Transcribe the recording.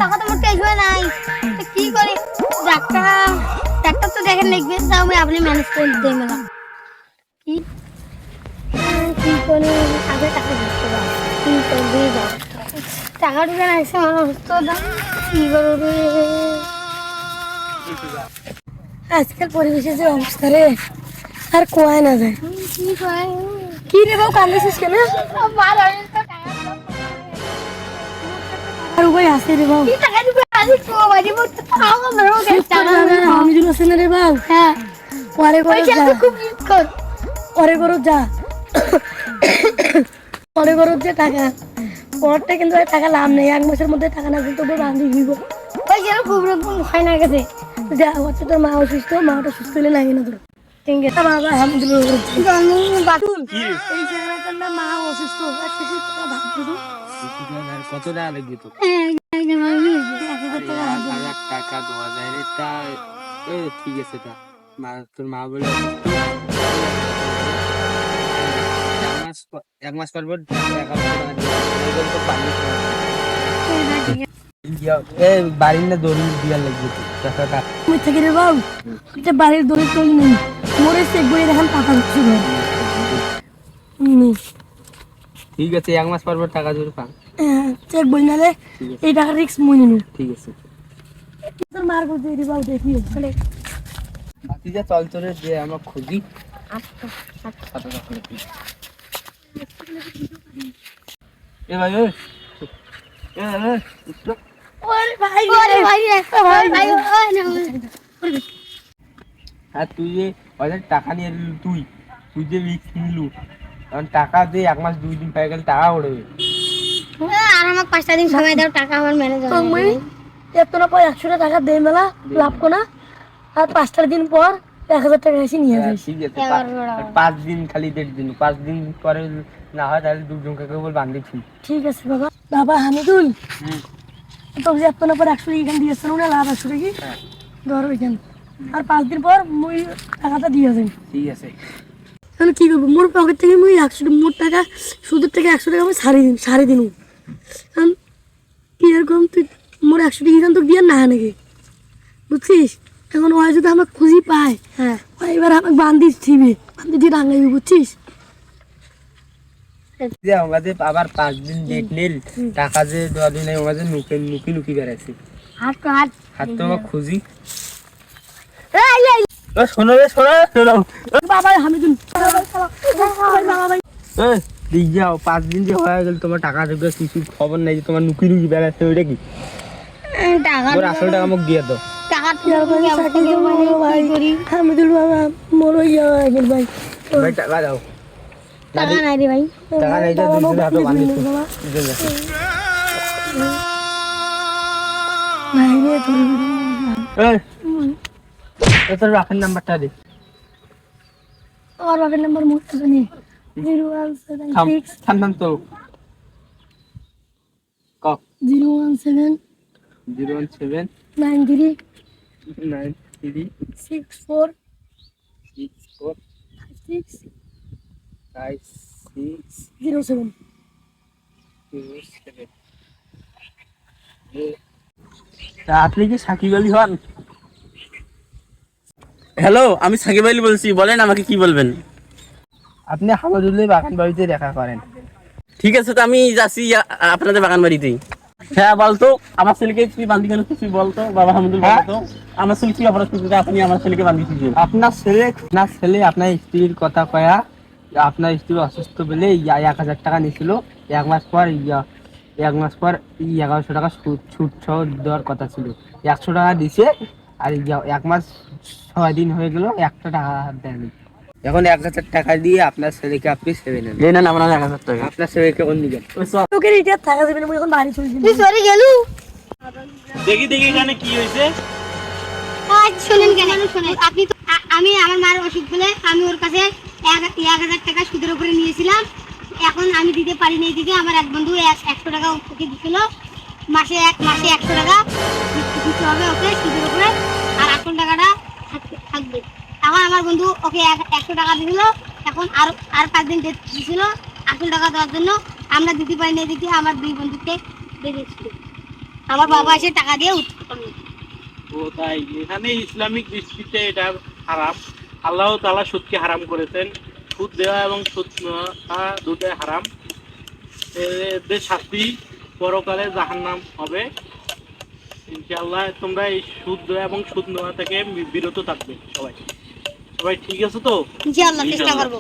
টাকা তো মোটে আসবে নাই, তো কি করি? ডাক্তার ডাক্তার তো দেখেন লিখবে, তাও আমি আপনি ম্যানেজ করে দিতে মেলা কি কি করে আগে টাকা দিতে পারি, কি করবি যাও টাকা ঢুকে না এসে আমার অসুস্থ দাম কি করবি? আজকাল পরিবেশে যে অবস্থা রে, আর কোয়াই না যায়। কি করে কি রে বাবু, কান্দিস কেন? আমার আর উপায় আছে রে বাবু? কি টাকা দিবে আমি তো বাড়ি মতো খাওয়া মেরো টাকা আমি যদি আছে না রে বাবু। হ্যাঁ পরে করে পয়সা যা, তো খুব ইউজ কর পরে করো যা, পরে করো যে টাকা পরটা কিন্তু আর টাকা লাভ নেই। 1 মাসের মধ্যে টাকা না দিলে তো বান্ধি দিব। পয়সা খুব রকম হয় না গেছে যা হচ্ছে তোর মা অসুস্থ, মাটা সুস্থ হলে লাগে না তোর। ঠিক আছে বাবা, আলহামদুলিল্লাহ। বাতুল এই জায়গাটার না মা অসুস্থ, একটা টাকা ভাগ দিব। কত টাকা লাগবে তো? 1000 টাকা ভাগ দিব। 1000 টাকা 2000 টা ঠিক আছে। তা তোর মা বলে এক মাস পর পর 1100 টাকা বাড়ির না দড়ি দিয়া লাগবে তো টাকাটা। আমি থেকে রে বাবু, এটা বাড়ির দড়ি টড়ি নেই, মোরে চেক বই দেখান টাকা হচ্ছে ঘর। ঠিক আছে, 1 মাস পর পর টাকা জোর পান। চেক বই নালে এই টাকা রিক্স মই নিনু। ঠিক আছে, তোর মার করতে রে বাবু, দেখি চলে বাকি যা চল চলে যে আমরা খুঁজি। এ ভাই ওরে ওরে ভাই ভাই আর তুই যে ওদের টাকা নিয়ে এলি, তুই তুই যে রিক্স নিলু, কারণ টাকা দিয়ে 1 মাস 2 দিন পেয়ে গেলে টাকা উড়বে। আর আমার 5টা দিন সময় দাও, টাকা আমার ম্যানেজ তো মই এত না পর 100 টাকা দেই মেলা লাভ কোনা, আর 5টা দিন পর 1000 টাকা এসে নিয়ে যাস। ঠিক আছে, 5 দিন খালি 1.5 দিন, 5 দিন পরে না হয় তাহলে দুজন কাকে বল বান্ধিছি। ঠিক আছে বাবা। বাবা হামিদুল, তো যে এত না পর 100 টাকা এখান দিয়েছেন না, লাভ 100 টাকা ধরো এখান, আর 5 দিন পর মই টাকাটা দিয়ে যাই। ঠিক আছে, তাহলে কি করবো? মোর পকেট থেকে মই 100 মোট টাকা সুদের টাকা 100 টাকা আমি সারি দিন। কারণ কি এরকম তুই মোর 100 টাকা এখান তো দিয়ে না নাকি, বুঝছিস? এখন ওই যদি আমাকে খুঁজি পায়, হ্যাঁ এবার আমাকে বান্ধিস ঠিবে, বান্ধি দিয়ে রাঙাইবি, বুঝছিস? যে আমাদের আবার 5 দিন ডেট নিল, টাকা যে দেওয়া দিন আমাদের নুকি বেড়াইছে। হাত তো হাত হাত তো আমার খুঁজি। এই এই শোনো শোনো বাবা হামিদুল, বাবা ভাই দিয়ে যাও। 5 দিন যে হয়ে গেল, তোমার টাকা ঢুকে কিছু খবর নাই যে তোমার নুকি বেড়াচ্ছে, ওইটা কি? টাকা ওর 100 টাকা আমাকে দিয়ে দাও। টাকা কি করি? হামিদুল বাবা মোর ইয়া গেল ভাই, ভাই টাকা দাও। টাকা নাই রে ভাই, টাকা নেই, যা দুজনে হাতে বান্ধিছি। নাই রে তোর তোর বাপের নাম্বারটা দে। আর বাবার নাম্বার মোট আছে নি 0176 থাম তো ক 017 017 93 93 64 64 6 56 07। 27। আপনি কি সাকিব আলী হন? হ্যালো, আমি সাকিব আলী বলছি, বলেন আমাকে কি বলবেন? আপনি হামাদুল্লাহ বাগান বাড়িতে দেখা করেন। ঠিক আছে, তো আমি যাচ্ছি আপনাদের বাগান বাড়িতেই। হ্যাঁ বলতো, আমার ছেলেকে তুই বান্ধি কেন তুই বলতো? বাবা হামদুল বলতো আমার ছেলে কি অপরাধ করতে আপনি আমার ছেলেকে বান্ধিয়েছি? আপনার ছেলে আপনার স্ত্রীর কথা কয়া, আপনার স্ত্রী অসুস্থ বলে 1000 টাকা নিয়েছিল। 1 মাস পর 1100 টাকা ছুট সহ দেওয়ার কথা ছিল। 100 টাকা দিছে, আর 1 মাস 6 দিন হয়ে গেল, 1 টাকা দেয়নি। এখন 1000 টাকা দিয়ে আপনার ছেলেকে আপনি ছেড়ে নেন। এই নেন আপনার 1000 টাকা। আপনার ছেলেকে অন্য দিবেন। তোকে রিটার থাকা যাবে না, মই এখন বাড়ি চলে তুই সরি গেলু। দেখি এখানে কি হয়েছে। আজ শুনেন কেন শুনেন, আপনি তো আমি আমার মার অসুখ বলে আমি ওর কাছে 1000 টাকা সুদের উপরে নিয়েছিলাম। এখন আমি দিতে পারি নাই, দিকে আমার এক বন্ধু 100 টাকা ওকে দিছিল। মাসে 100 টাকা দিতে হবে ওকে সুদের উপরে, আর 800 টাকাটা থাকবে। এখন আমার বন্ধু ওকে 100 টাকা দিছিল, এখন আর 5 দিন ডেট দিছিল 800 টাকা দেওয়ার জন্য। আমরা দিতে পারি নাই, দিকে আমার 2 বন্ধুকে বেরিয়েছিল। আমার বাবা এসে টাকা দিয়ে উত্তর করবে। ও তাই, এখানে ইসলামিক দৃষ্টিতে এটা হারাম। আল্লাহ তাআলা সুদকে হারাম করেছেন। সুদ দেওয়া এবং সুদ নেওয়া দুটোই হারাম। এদের শাস্তি পরকালে জাহান্নাম হবে। ইনশাআল্লাহ তোমরা এই সুদ দেওয়া এবং সুদ নেওয়া থেকে বিরত থাকবে সবাই। সবাই ঠিক আছে তো? ইনশাআল্লাহ চেষ্টা করবো।